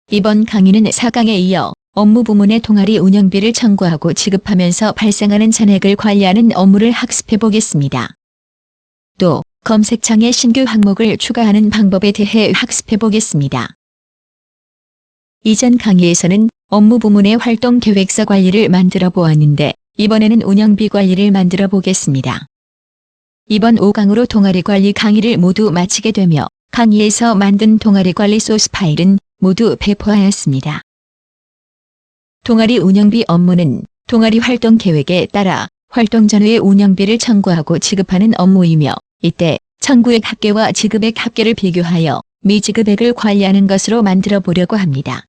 이번 강의는 4강에 이어 업무 부문의 동아리 운영비를 청구하고 지급하면서 발생하는 잔액을 관리하는 업무를 학습해 보겠습니다. 또 검색창에 신규 항목을 추가하는 방법에 대해 학습해 보겠습니다. 이전 강의에서는 업무 부문의 활동 계획서 관리를 만들어 보았는데 이번에는 운영비 관리를 만들어 보겠습니다. 이번 5강으로 동아리 관리 강의를 모두 마치게 되며 강의에서 만든 동아리 관리 소스 파일은 모두 배포하였습니다. 동아리 운영비 업무는 동아리 활동 계획에 따라 활동 전후의 운영비를 청구하고 지급하는 업무이며 이때 청구액 합계와 지급액 합계를 비교하여 미지급액을 관리하는 것으로 만들어 보려고 합니다.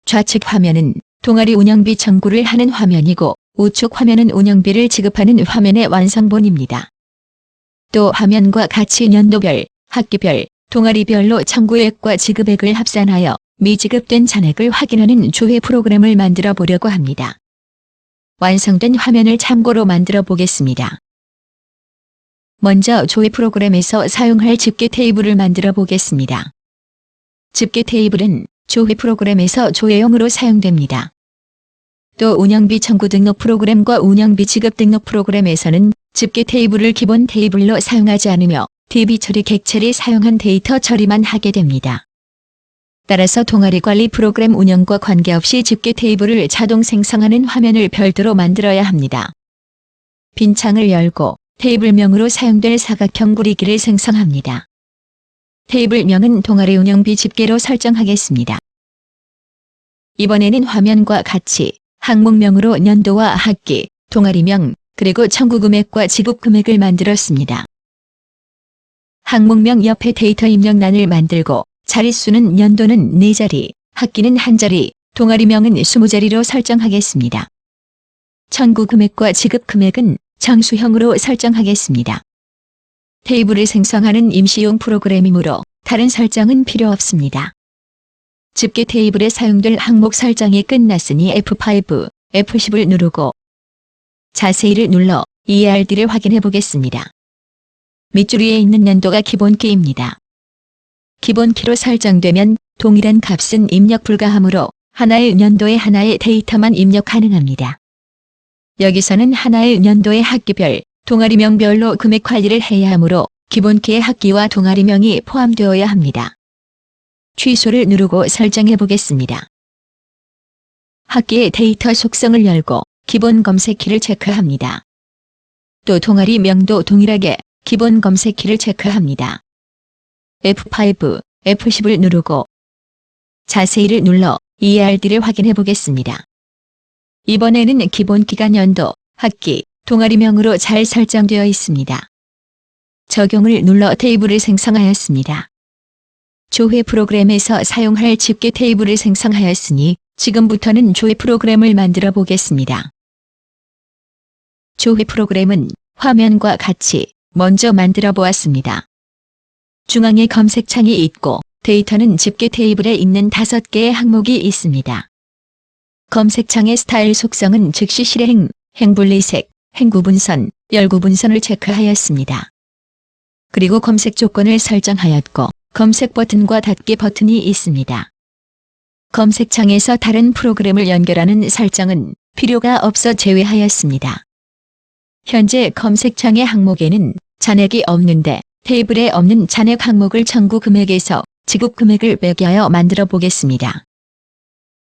좌측 화면은 동아리 운영비 청구를 하는 화면이고 우측 화면은 운영비를 지급하는 화면의 완성본입니다. 또 화면과 같이 연도별, 학기별, 동아리별로 청구액과 지급액을 합산하여 미지급된 잔액을 확인하는 조회 프로그램을 만들어 보려고 합니다. 완성된 화면을 참고로 만들어 보겠습니다. 먼저 조회 프로그램에서 사용할 집계 테이블을 만들어 보겠습니다. 집계 테이블은 조회 프로그램에서 조회용으로 사용됩니다. 또 운영비 청구 등록 프로그램과 운영비 지급 등록 프로그램에서는 집계 테이블을 기본 테이블로 사용하지 않으며 DB 처리 객체를 사용한 데이터 처리만 하게 됩니다. 따라서 동아리 관리 프로그램 운영과 관계없이 집계 테이블을 자동 생성하는 화면을 별도로 만들어야 합니다. 빈 창을 열고 테이블명으로 사용될 사각형 구리기를 생성합니다. 테이블명은 동아리 운영비 집계로 설정하겠습니다. 이번에는 화면과 같이 항목명으로 연도와 학기, 동아리명, 그리고 청구 금액과 지급 금액을 만들었습니다. 항목명 옆에 데이터 입력란을 만들고 자릿수는 연도는 4자리, 학기는 1자리, 동아리명은 20자리로 설정하겠습니다. 청구 금액과 지급 금액은 정수형으로 설정하겠습니다. 테이블을 생성하는 임시용 프로그램이므로 다른 설정은 필요 없습니다. 집계 테이블에 사용될 항목 설정이 끝났으니 F5, F10을 누르고 자세히를 눌러 ERD를 확인해 보겠습니다. 밑줄위에 있는 연도가 기본키입니다. 기본키로 설정되면 동일한 값은 입력 불가하므로 하나의 연도에 하나의 데이터만 입력 가능합니다. 여기서는 하나의 연도의 학기별, 동아리명별로 금액 관리를 해야 하므로 기본키의 학기와 동아리명이 포함되어야 합니다. 취소를 누르고 설정해 보겠습니다. 학기의 데이터 속성을 열고 기본 검색키를 체크합니다. 또 동아리명도 동일하게 기본 검색키를 체크합니다. F5, F10을 누르고 자세히를 눌러 ERD를 확인해 보겠습니다. 이번에는 기본키가 연도, 학기, 동아리명으로 잘 설정되어 있습니다. 적용을 눌러 테이블을 생성하였습니다. 조회 프로그램에서 사용할 집계 테이블을 생성하였으니 지금부터는 조회 프로그램을 만들어 보겠습니다. 조회 프로그램은 화면과 같이 먼저 만들어 보았습니다. 중앙에 검색창이 있고 데이터는 집계 테이블에 있는 5개의 항목이 있습니다. 검색창의 스타일 속성은 즉시 실행, 행분리색, 행구분선, 열구분선을 체크하였습니다. 그리고 검색 조건을 설정하였고 검색 버튼과 닫기 버튼이 있습니다. 검색창에서 다른 프로그램을 연결하는 설정은 필요가 없어 제외하였습니다. 현재 검색창의 항목에는 잔액이 없는데 테이블에 없는 잔액 항목을 청구 금액에서 지급 금액을 매겨하여 만들어 보겠습니다.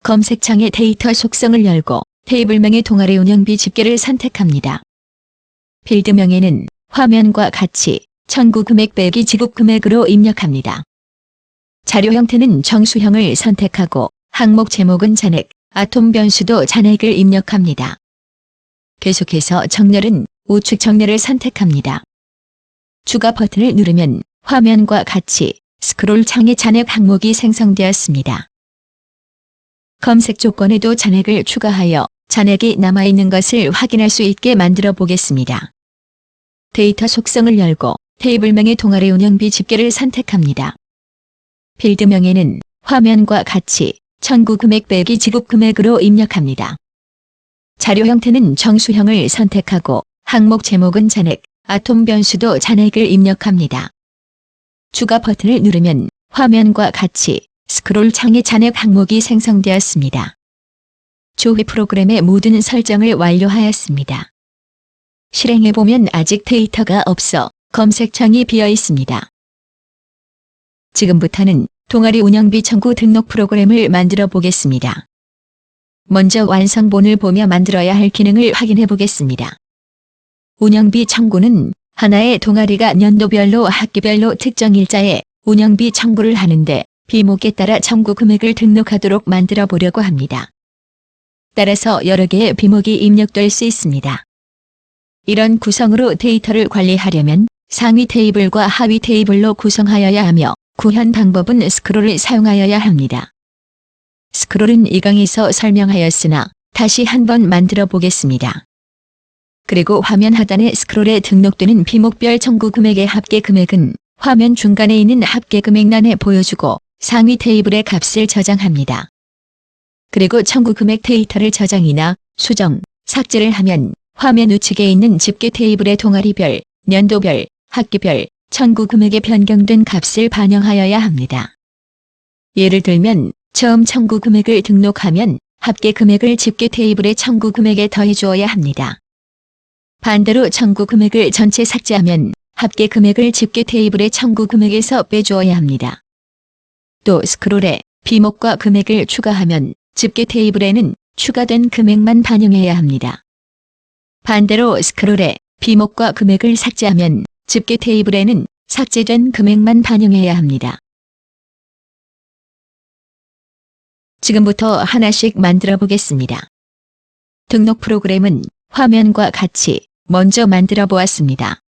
검색창의 데이터 속성을 열고 테이블명의 동아리 운영비 집계를 선택합니다. 필드명에는 화면과 같이 청구 금액 빼기 지급 금액으로 입력합니다. 자료 형태는 정수형을 선택하고 항목 제목은 잔액, 아톰 변수도 잔액을 입력합니다. 계속해서 정렬은 우측 정렬을 선택합니다. 추가 버튼을 누르면 화면과 같이 스크롤 창에 잔액 항목이 생성되었습니다. 검색 조건에도 잔액을 추가하여 잔액이 남아있는 것을 확인할 수 있게 만들어 보겠습니다. 데이터 속성을 열고 테이블명의 동아리 운영비 집계를 선택합니다. 필드명에는 화면과 같이 청구 금액 빼기 지급 금액으로 입력합니다. 자료 형태는 정수형을 선택하고 항목 제목은 잔액, 아톰 변수도 잔액을 입력합니다. 추가 버튼을 누르면 화면과 같이 스크롤 창에 잔액 항목이 생성되었습니다. 조회 프로그램의 모든 설정을 완료하였습니다. 실행해보면 아직 데이터가 없어 검색창이 비어 있습니다. 지금부터는 동아리 운영비 청구 등록 프로그램을 만들어 보겠습니다. 먼저 완성본을 보며 만들어야 할 기능을 확인해 보겠습니다. 운영비 청구는 하나의 동아리가 연도별로 학기별로 특정 일자에 운영비 청구를 하는데 비목에 따라 청구 금액을 등록하도록 만들어 보려고 합니다. 따라서 여러 개의 비목이 입력될 수 있습니다. 이런 구성으로 데이터를 관리하려면 상위 테이블과 하위 테이블로 구성하여야 하며 구현 방법은 스크롤을 사용하여야 합니다. 스크롤은 이 강에서 설명하였으나 다시 한번 만들어 보겠습니다. 그리고 화면 하단에 스크롤에 등록되는 비목별 청구 금액의 합계 금액은 화면 중간에 있는 합계 금액란에 보여주고 상위 테이블의 값을 저장합니다. 그리고 청구 금액 데이터를 저장이나 수정, 삭제를 하면 화면 우측에 있는 집계 테이블의 동아리별, 연도별, 학기별, 청구 금액에 변경된 값을 반영하여야 합니다. 예를 들면 처음 청구 금액을 등록하면 합계 금액을 집계 테이블의 청구 금액에 더해 주어야 합니다. 반대로 청구 금액을 전체 삭제하면 합계 금액을 집계 테이블의 청구 금액에서 빼주어야 합니다. 또 스크롤에 비목과 금액을 추가하면 집계 테이블에는 추가된 금액만 반영해야 합니다. 반대로 스크롤에 비목과 금액을 삭제하면 집계 테이블에는 삭제된 금액만 반영해야 합니다. 지금부터 하나씩 만들어 보겠습니다. 등록 프로그램은 화면과 같이 먼저 만들어 보았습니다.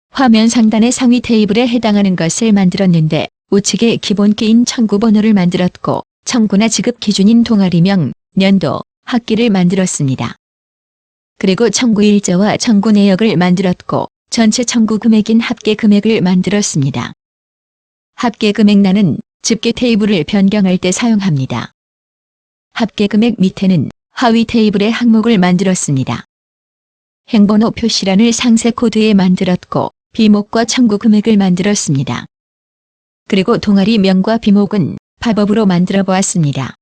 화면 상단의 상위 테이블에 해당하는 것을 만들었는데 우측에 기본키인 청구 번호를 만들었고 청구나 지급 기준인 동아리명, 연도, 학기를 만들었습니다. 그리고 청구 일자와 청구 내역을 만들었고 전체 청구 금액인 합계 금액을 만들었습니다. 합계 금액란은 집계 테이블을 변경할 때 사용합니다. 합계 금액 밑에는 하위 테이블의 항목을 만들었습니다. 행번호 표시란을 상세 코드에 만들었고 비목과 청구 금액을 만들었습니다. 그리고 동아리 명과 비목은 팝업으로 만들어 보았습니다.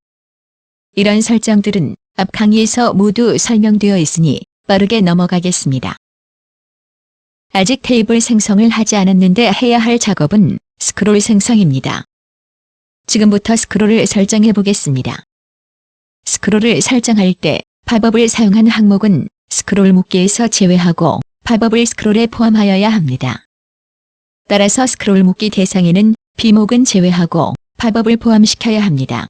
이런 설정들은 앞 강의에서 모두 설명되어 있으니 빠르게 넘어가겠습니다. 아직 테이블 생성을 하지 않았는데 해야 할 작업은 스크롤 생성입니다. 지금부터 스크롤을 설정해 보겠습니다. 스크롤을 설정할 때 팝업을 사용한 항목은 스크롤 묶기에서 제외하고 팝업을 스크롤에 포함하여야 합니다. 따라서 스크롤 묶기 대상에는 비목은 제외하고 팝업을 포함시켜야 합니다.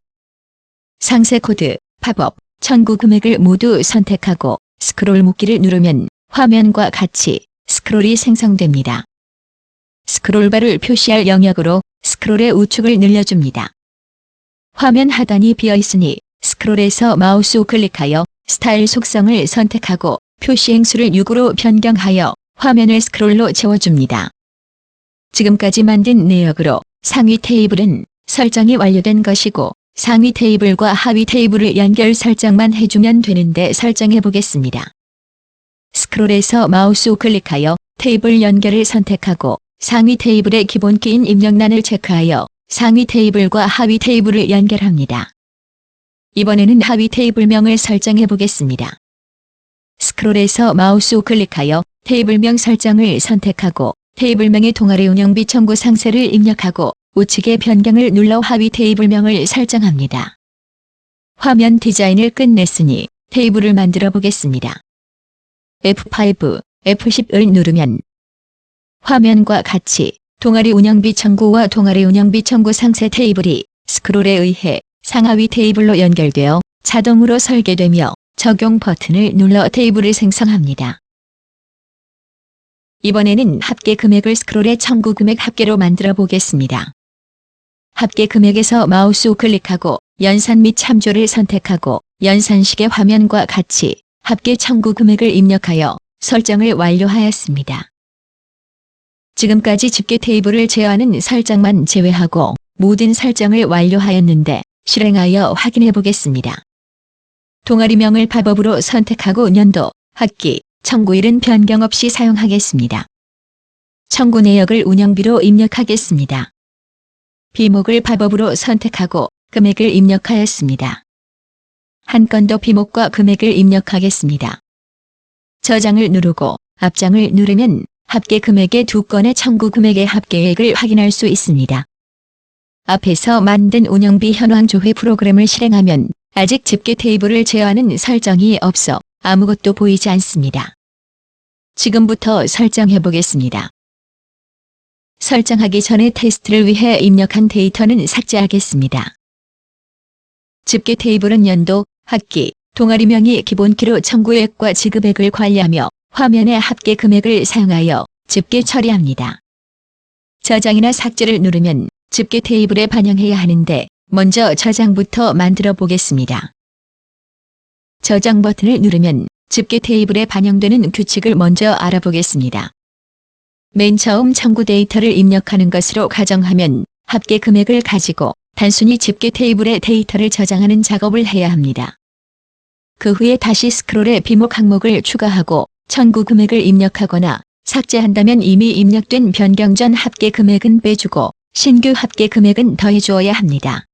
상세 코드, 팝업, 청구 금액을 모두 선택하고 스크롤 묶기를 누르면 화면과 같이 스크롤이 생성됩니다. 스크롤바를 표시할 영역으로 스크롤의 우측을 늘려줍니다. 화면 하단이 비어 있으니 스크롤에서 마우스 우클릭하여 스타일 속성을 선택하고 표시 행수를 6으로 변경하여 화면을 스크롤로 채워줍니다. 지금까지 만든 내역으로 상위 테이블은 설정이 완료된 것이고 상위 테이블과 하위 테이블을 연결 설정만 해주면 되는데 설정해 보겠습니다. 스크롤에서 마우스 우클릭하여 테이블 연결을 선택하고 상위 테이블의 기본키인 입력란을 체크하여 상위 테이블과 하위 테이블을 연결합니다. 이번에는 하위 테이블명을 설정해 보겠습니다. 스크롤에서 마우스 우클릭하여 테이블명 설정을 선택하고 테이블명의 동아리 운영비 청구 상세를 입력하고 우측의 변경을 눌러 하위 테이블명을 설정합니다. 화면 디자인을 끝냈으니 테이블을 만들어 보겠습니다. F5, F10을 누르면 화면과 같이 동아리 운영비 청구와 동아리 운영비 청구 상세 테이블이 스크롤에 의해 상하위 테이블로 연결되어 자동으로 설계되며 적용 버튼을 눌러 테이블을 생성합니다. 이번에는 합계 금액을 스크롤의 청구 금액 합계로 만들어 보겠습니다. 합계 금액에서 마우스 우클릭하고 연산 및 참조를 선택하고 연산식의 화면과 같이 합계 청구 금액을 입력하여 설정을 완료하였습니다. 지금까지 집계 테이블을 제어하는 설정만 제외하고 모든 설정을 완료하였는데 실행하여 확인해 보겠습니다. 동아리명을 팝업으로 선택하고 연도, 학기, 청구일은 변경 없이 사용하겠습니다. 청구 내역을 운영비로 입력하겠습니다. 비목을 팝업으로 선택하고 금액을 입력하였습니다. 한 건 더 비목과 금액을 입력하겠습니다. 저장을 누르고 앞장을 누르면 합계 금액의 두 건의 청구 금액의 합계액을 확인할 수 있습니다. 앞에서 만든 운영비 현황 조회 프로그램을 실행하면 아직 집계 테이블을 제어하는 설정이 없어 아무것도 보이지 않습니다. 지금부터 설정해 보겠습니다. 설정하기 전에 테스트를 위해 입력한 데이터는 삭제하겠습니다. 집계 테이블은 연도, 학기, 동아리명이 기본키로 청구액과 지급액을 관리하며 화면의 합계 금액을 사용하여 집계 처리합니다. 저장이나 삭제를 누르면 집계 테이블에 반영해야 하는데 먼저 저장부터 만들어 보겠습니다. 저장 버튼을 누르면 집계 테이블에 반영되는 규칙을 먼저 알아보겠습니다. 맨 처음 청구 데이터를 입력하는 것으로 가정하면 합계 금액을 가지고 단순히 집계 테이블에 데이터를 저장하는 작업을 해야 합니다. 그 후에 다시 스크롤에 비목 항목을 추가하고 청구 금액을 입력하거나 삭제한다면 이미 입력된 변경 전 합계 금액은 빼주고 신규 합계 금액은 더해주어야 합니다.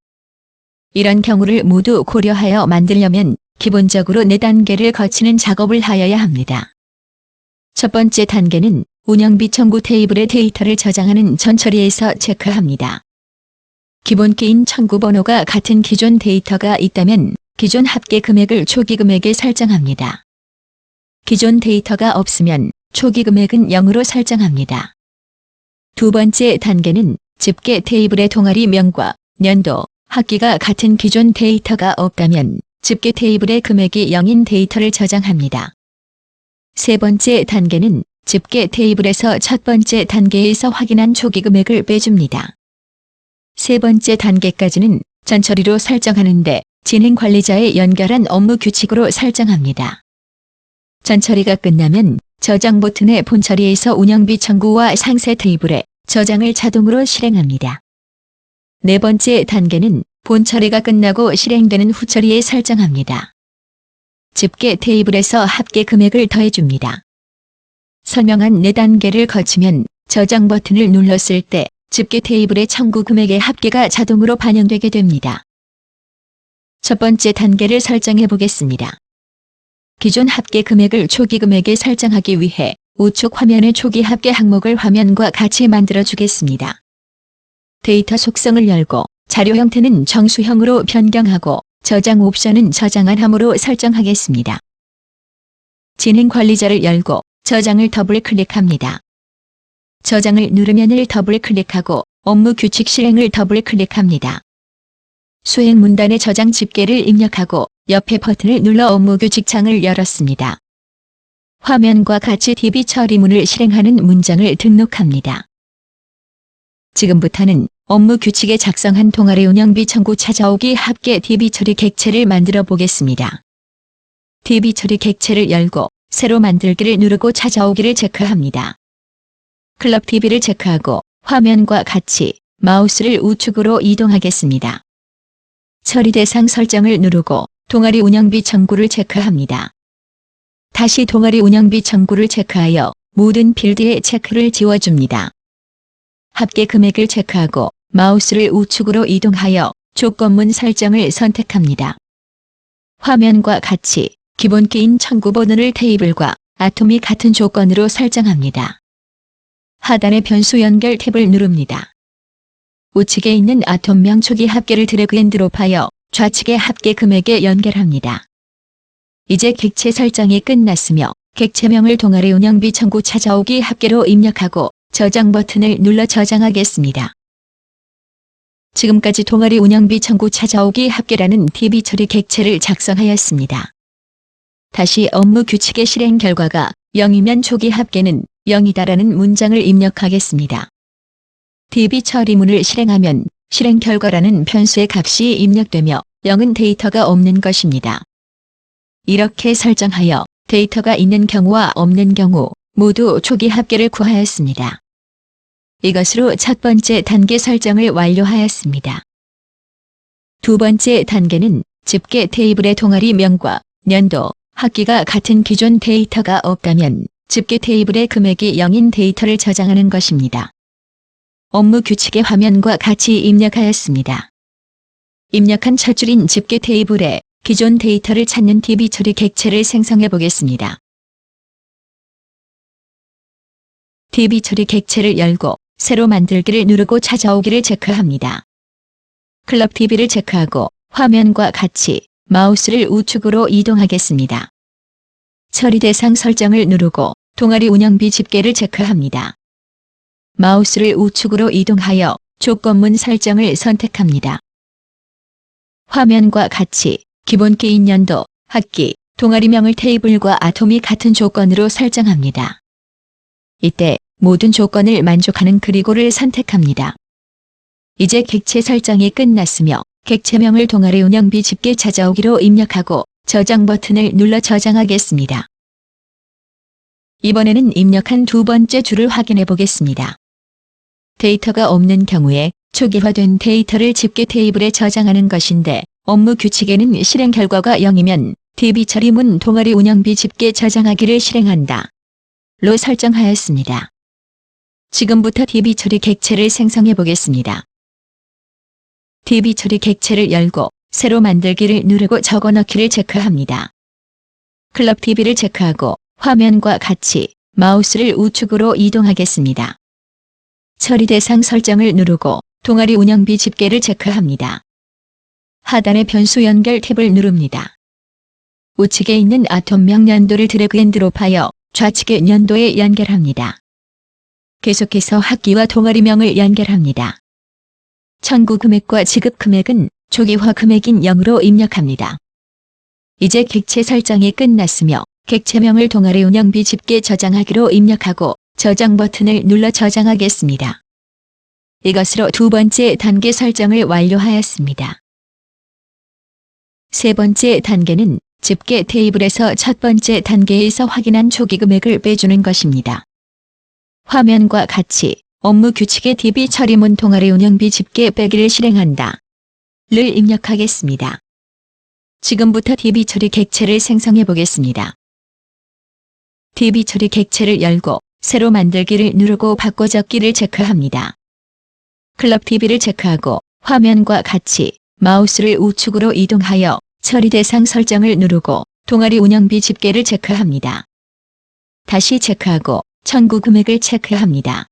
이런 경우를 모두 고려하여 만들려면 기본적으로 4단계를 거치는 작업을 하여야 합니다. 첫 번째 단계는 운영비 청구 테이블의 데이터를 저장하는 전 처리에서 체크합니다. 기본키인 청구 번호가 같은 기존 데이터가 있다면 기존 합계 금액을 초기 금액에 설정합니다. 기존 데이터가 없으면 초기 금액은 0으로 설정합니다. 두 번째 단계는 집계 테이블의 동아리명과 년도, 학기가 같은 기존 데이터가 없다면 집계 테이블의 금액이 0인 데이터를 저장합니다. 세 번째 단계는 집계 테이블에서 첫 번째 단계에서 확인한 초기 금액을 빼줍니다. 세 번째 단계까지는 전처리로 설정하는데 진행 관리자의 연결한 업무 규칙으로 설정합니다. 전처리가 끝나면 저장 버튼의 본처리에서 운영비 청구와 상세 테이블에 저장을 자동으로 실행합니다. 네 번째 단계는 본처리가 끝나고 실행되는 후처리에 설정합니다. 집계 테이블에서 합계 금액을 더해줍니다. 설명한 4단계를 거치면 저장 버튼을 눌렀을 때 집계 테이블의 청구 금액의 합계가 자동으로 반영되게 됩니다. 첫 번째 단계를 설정해 보겠습니다. 기존 합계 금액을 초기 금액에 설정하기 위해 우측 화면의 초기 합계 항목을 화면과 같이 만들어 주겠습니다. 데이터 속성을 열고 자료 형태는 정수형으로 변경하고 저장 옵션은 저장한 함으로 설정하겠습니다. 진행 관리자를 열고 저장을 더블 클릭합니다. 저장을 누르면을 더블 클릭하고 업무 규칙 실행을 더블 클릭합니다. 수행 문단의 저장 집계를 입력하고 옆에 버튼을 눌러 업무 규칙 창을 열었습니다. 화면과 같이 DB 처리문을 실행하는 문장을 등록합니다. 지금부터는 업무 규칙에 작성한 동아리 운영비 청구 찾아오기 합계 DB 처리 객체를 만들어 보겠습니다. DB 처리 객체를 열고 새로 만들기를 누르고 찾아오기를 체크합니다. 클럽 DB를 체크하고 화면과 같이 마우스를 우측으로 이동하겠습니다. 처리 대상 설정을 누르고 동아리 운영비 청구를 체크합니다. 다시 동아리 운영비 청구를 체크하여 모든 필드의 체크를 지워줍니다. 합계 금액을 체크하고 마우스를 우측으로 이동하여 조건문 설정을 선택합니다. 화면과 같이 기본키인 청구 번호를 테이블과 아톰이 같은 조건으로 설정합니다. 하단의 변수 연결 탭을 누릅니다. 우측에 있는 아톰명 초기 합계를 드래그 앤 드롭하여 좌측의 합계 금액에 연결합니다. 이제 객체 설정이 끝났으며 객체명을 동아리 운영비 청구 찾아오기 합계로 입력하고 저장 버튼을 눌러 저장하겠습니다. 지금까지 동아리 운영비 청구 찾아오기 합계라는 DB 처리 객체를 작성하였습니다. 다시 업무 규칙의 실행 결과가 0이면 초기 합계는 0이다라는 문장을 입력하겠습니다. DB 처리문을 실행하면 실행 결과라는 변수의 값이 입력되며 0은 데이터가 없는 것입니다. 이렇게 설정하여 데이터가 있는 경우와 없는 경우 모두 초기 합계를 구하였습니다. 이것으로 첫 번째 단계 설정을 완료하였습니다. 두 번째 단계는 집계 테이블의 동아리명과 년도, 학기가 같은 기존 데이터가 없다면 집계 테이블의 금액이 0인 데이터를 저장하는 것입니다. 업무 규칙의 화면과 같이 입력하였습니다. 입력한 첫 줄인 집계 테이블에 기존 데이터를 찾는 DB 처리 객체를 생성해 보겠습니다. DB 처리 객체를 열고 새로 만들기를 누르고 찾아오기를 체크합니다. 클럽 DB를 체크하고 화면과 같이 마우스를 우측으로 이동하겠습니다. 처리 대상 설정을 누르고 동아리 운영비 집계를 체크합니다. 마우스를 우측으로 이동하여 조건문 설정을 선택합니다. 화면과 같이 기본 기인 연도, 학기, 동아리명을 테이블과 아톰이 같은 조건으로 설정합니다. 이때 모든 조건을 만족하는 그리고를 선택합니다. 이제 객체 설정이 끝났으며 객체명을 동아리 운영비 집계 찾아오기로 입력하고 저장 버튼을 눌러 저장하겠습니다. 이번에는 입력한 두 번째 줄을 확인해 보겠습니다. 데이터가 없는 경우에 초기화된 데이터를 집계 테이블에 저장하는 것인데 업무 규칙에는 실행 결과가 0이면 DB 처리문 동아리 운영비 집계 저장하기를 실행한다 로 설정하였습니다. 지금부터 DB 처리 객체를 생성해 보겠습니다. DB 처리 객체를 열고 새로 만들기를 누르고 적어넣기를 체크합니다. 클럽 DB를 체크하고 화면과 같이 마우스를 우측으로 이동하겠습니다. 처리 대상 설정을 누르고 동아리 운영비 집계를 체크합니다. 하단의 변수 연결 탭을 누릅니다. 우측에 있는 아톰명 연도를 드래그 앤 드롭하여 좌측의 연도에 연결합니다. 계속해서 학기와 동아리명을 연결합니다. 청구 금액과 지급 금액은 초기화 금액인 0으로 입력합니다. 이제 객체 설정이 끝났으며 객체명을 동아리 운영비 집계 저장하기로 입력하고 저장 버튼을 눌러 저장하겠습니다. 이것으로 두 번째 단계 설정을 완료하였습니다. 세 번째 단계는 집계 테이블에서 첫 번째 단계에서 확인한 초기 금액을 빼주는 것입니다. 화면과 같이 업무 규칙의 DB 처리문 동아리 운영비 집계 빼기를 실행한다 를 입력하겠습니다. 지금부터 DB 처리 객체를 생성해 보겠습니다. DB 처리 객체를 열고 새로 만들기를 누르고 바꿔 적기를 체크합니다. 클럽 DB를 체크하고 화면과 같이 마우스를 우측으로 이동하여 처리 대상 설정을 누르고 동아리 운영비 집계를 체크합니다. 다시 체크하고 청구 금액을 체크합니다.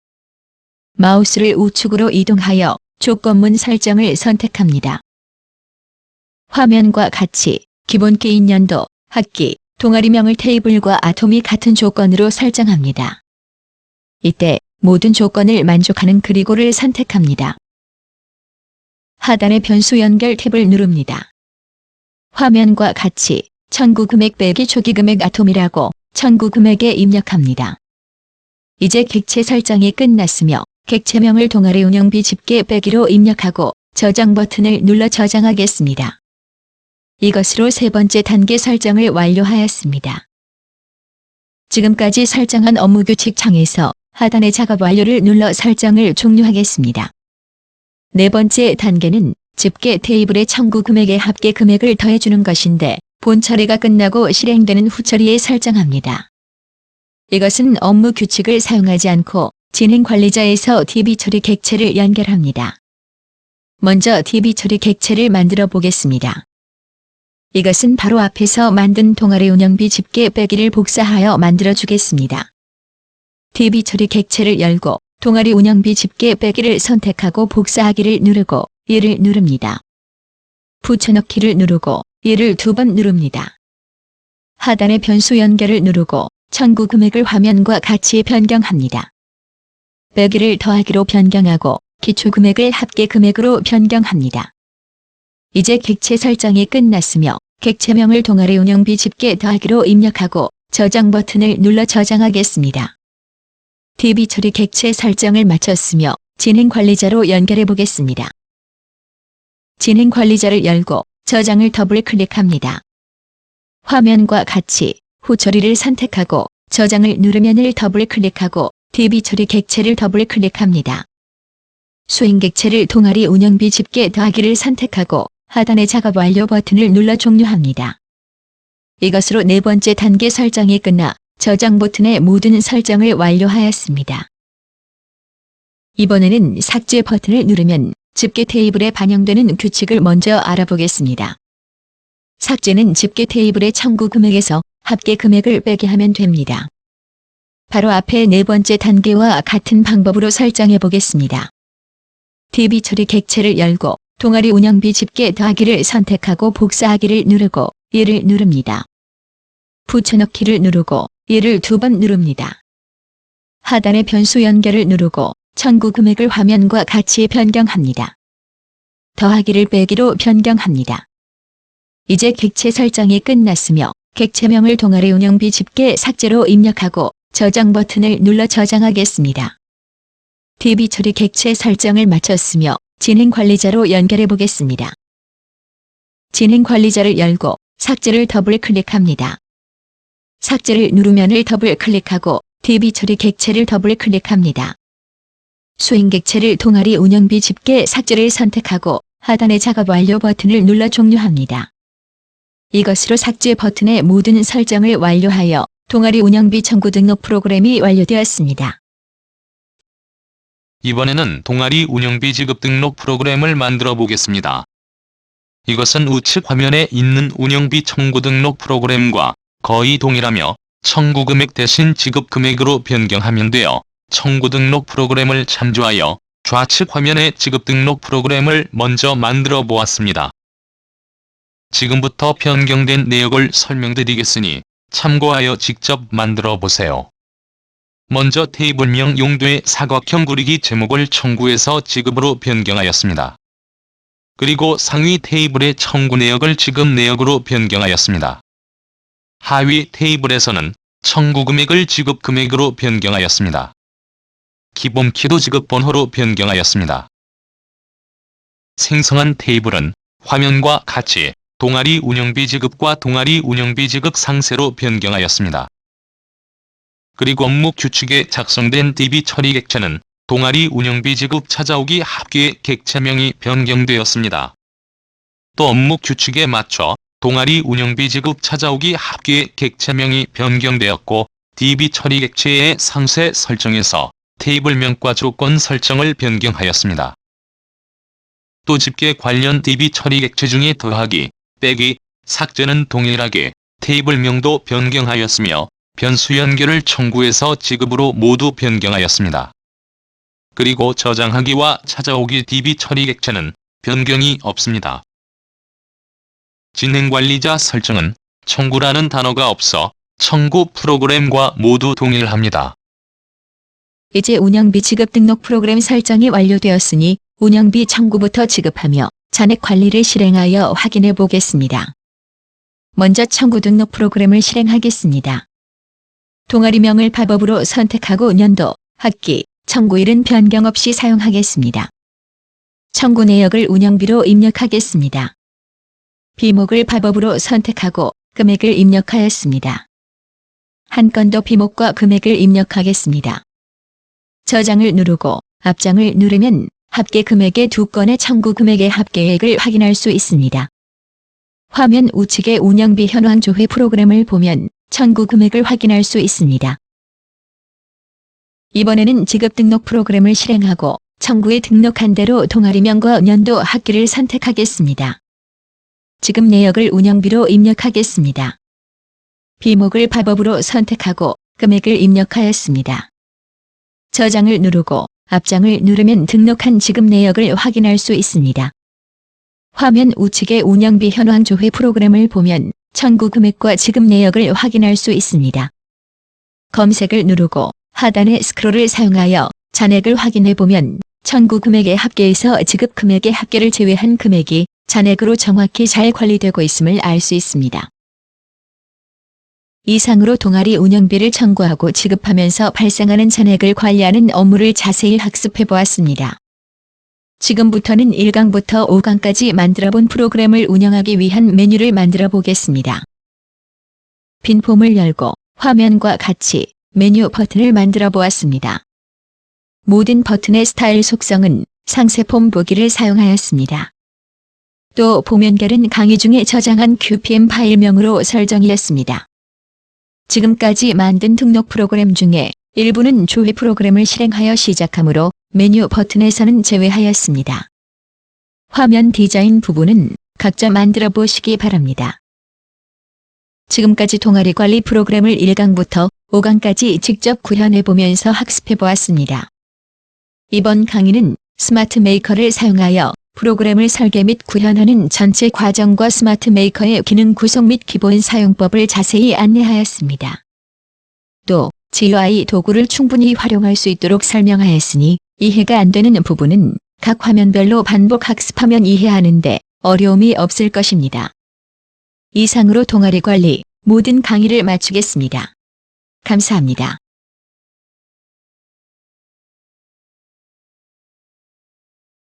마우스를 우측으로 이동하여 조건문 설정을 선택합니다. 화면과 같이 기본 기인 연도, 학기, 동아리명을 테이블과 아톰이 같은 조건으로 설정합니다. 이때 모든 조건을 만족하는 그리고를 선택합니다. 하단의 변수 연결 탭을 누릅니다. 화면과 같이 청구 금액 빼기 초기 금액 아톰이라고 청구 금액에 입력합니다. 이제 객체 설정이 끝났으며 객체명을 동아리 운영비 집계 빼기로 입력하고 저장 버튼을 눌러 저장하겠습니다. 이것으로 세 번째 단계 설정을 완료하였습니다. 지금까지 설정한 업무 규칙 창에서 하단의 작업 완료를 눌러 설정을 종료하겠습니다. 네 번째 단계는 집계 테이블의 청구 금액에 합계 금액을 더해주는 것인데 본 처리가 끝나고 실행되는 후 처리에 설정합니다. 이것은 업무 규칙을 사용하지 않고 진행 관리자에서 DB 처리 객체를 연결합니다. 먼저 DB 처리 객체를 만들어 보겠습니다. 이것은 바로 앞에서 만든 동아리 운영비 집계 빼기를 복사하여 만들어 주겠습니다. DB 처리 객체를 열고 동아리 운영비 집계 빼기를 선택하고 복사하기를 누르고 이를 누릅니다. 붙여넣기를 누르고 이를 두 번 누릅니다. 하단의 변수 연결을 누르고 청구 금액을 화면과 같이 변경합니다. 빼기를 더하기로 변경하고 기초 금액을 합계 금액으로 변경합니다. 이제 객체 설정이 끝났으며 객체명을 동아리 운영비 집계 더하기로 입력하고 저장 버튼을 눌러 저장하겠습니다. DB 처리 객체 설정을 마쳤으며 진행 관리자로 연결해 보겠습니다. 진행 관리자를 열고 저장을 더블 클릭합니다. 화면과 같이 후 처리를 선택하고 저장을 누르면을 더블 클릭하고 DB 처리 객체를 더블 클릭합니다. 수행 객체를 동아리 운영비 집계 더하기를 선택하고 하단의 작업 완료 버튼을 눌러 종료합니다. 이것으로 네 번째 단계 설정이 끝나 저장 버튼의 모든 설정을 완료하였습니다. 이번에는 삭제 버튼을 누르면 집게 테이블에 반영되는 규칙을 먼저 알아보겠습니다. 삭제는 집게 테이블의 청구 금액에서 합계 금액을 빼게 하면 됩니다. 바로 앞에 네 번째 단계와 같은 방법으로 설정해 보겠습니다. DB 처리 객체를 열고 동아리 운영비 집계 더하기를 선택하고 복사하기를 누르고 1을 누릅니다. 붙여넣기를 누르고 1을 2번 누릅니다. 하단의 변수 연결을 누르고 청구 금액을 화면과 같이 변경합니다. 더하기를 빼기로 변경합니다. 이제 객체 설정이 끝났으며 객체명을 동아리 운영비 집계 삭제로 입력하고 저장 버튼을 눌러 저장하겠습니다. DB 처리 객체 설정을 마쳤으며 진행 관리자로 연결해 보겠습니다. 진행 관리자를 열고 삭제를 더블 클릭합니다. 삭제를 누르면을 더블 클릭하고 DB 처리 객체를 더블 클릭합니다. 수행 객체를 동아리 운영비 집계 삭제를 선택하고 하단의 작업 완료 버튼을 눌러 종료합니다. 이것으로 삭제 버튼의 모든 설정을 완료하여 동아리 운영비 청구 등록 프로그램이 완료되었습니다. 이번에는 동아리 운영비 지급 등록 프로그램을 만들어 보겠습니다. 이것은 우측 화면에 있는 운영비 청구 등록 프로그램과 거의 동일하며 청구 금액 대신 지급 금액으로 변경하면 되어 청구 등록 프로그램을 참조하여 좌측 화면의 지급 등록 프로그램을 먼저 만들어 보았습니다. 지금부터 변경된 내역을 설명드리겠으니 참고하여 직접 만들어 보세요. 먼저 테이블명 용도의 사각형 구리기 제목을 청구해서 지급으로 변경하였습니다. 그리고 상위 테이블의 청구 내역을 지급 내역으로 변경하였습니다. 하위 테이블에서는 청구 금액을 지급 금액으로 변경하였습니다. 기본키도 지급 번호로 변경하였습니다. 생성한 테이블은 화면과 같이 동아리 운영비 지급과 동아리 운영비 지급 상세로 변경하였습니다. 그리고 업무 규칙에 작성된 DB 처리 객체는 동아리 운영비 지급 찾아오기 합계 객체명이 변경되었습니다. 또 업무 규칙에 맞춰 동아리 운영비 지급 찾아오기 합계 객체명이 변경되었고 DB 처리 객체의 상세 설정에서 테이블명과 조건 설정을 변경하였습니다. 또 집계 관련 DB 처리 객체 중에 더하기, 빼기, 삭제는 동일하게 테이블명도 변경하였으며 변수 연결을 청구해서 지급으로 모두 변경하였습니다. 그리고 저장하기와 찾아오기 DB 처리 객체는 변경이 없습니다. 진행관리자 설정은 청구라는 단어가 없어 청구 프로그램과 모두 동일합니다. 이제 운영비 지급 등록 프로그램 설정이 완료되었으니 운영비 청구부터 지급하며 잔액 관리를 실행하여 확인해 보겠습니다. 먼저 청구 등록 프로그램을 실행하겠습니다. 동아리명을 팝업으로 선택하고 년도, 학기, 청구일은 변경 없이 사용하겠습니다. 청구 내역을 운영비로 입력하겠습니다. 비목을 팝업으로 선택하고 금액을 입력하였습니다. 한 건 더 비목과 금액을 입력하겠습니다. 저장을 누르고 앞장을 누르면 합계 금액의 두 건의 청구 금액의 합계액을 확인할 수 있습니다. 화면 우측의 운영비 현황 조회 프로그램을 보면 청구 금액을 확인할 수 있습니다. 이번에는 지급 등록 프로그램을 실행하고 청구에 등록한 대로 동아리명과 년도 학기를 선택하겠습니다. 지급 내역을 운영비로 입력하겠습니다. 비목을 팝업으로 선택하고 금액을 입력하였습니다. 저장을 누르고 앞장을 누르면 등록한 지급 내역을 확인할 수 있습니다. 화면 우측의 운영비 현황 조회 프로그램을 보면 청구 금액과 지급 내역을 확인할 수 있습니다. 검색을 누르고 하단의 스크롤을 사용하여 잔액을 확인해 보면 청구 금액의 합계에서 지급 금액의 합계를 제외한 금액이 잔액으로 정확히 잘 관리되고 있음을 알 수 있습니다. 이상으로 동아리 운영비를 청구하고 지급하면서 발생하는 잔액을 관리하는 업무를 자세히 학습해 보았습니다. 지금부터는 1강부터 5강까지 만들어본 프로그램을 운영하기 위한 메뉴를 만들어 보겠습니다. 빈 폼을 열고 화면과 같이 메뉴 버튼을 만들어 보았습니다. 모든 버튼의 스타일 속성은 상세 폼 보기를 사용하였습니다. 또 폼 연결은 강의 중에 저장한 QPM 파일명으로 설정이었습니다. 지금까지 만든 등록 프로그램 중에 일부는 조회 프로그램을 실행하여 시작하므로 메뉴 버튼에서는 제외하였습니다. 화면 디자인 부분은 각자 만들어 보시기 바랍니다. 지금까지 동아리 관리 프로그램을 1강부터 5강까지 직접 구현해 보면서 학습해 보았습니다. 이번 강의는 스마트 메이커를 사용하여 프로그램을 설계 및 구현하는 전체 과정과 스마트 메이커의 기능 구성 및 기본 사용법을 자세히 안내하였습니다. 또 GUI 도구를 충분히 활용할 수 있도록 설명하였으니 이해가 안 되는 부분은 각 화면별로 반복 학습하면 이해하는데 어려움이 없을 것입니다. 이상으로 동아리 관리 모든 강의를 마치겠습니다. 감사합니다.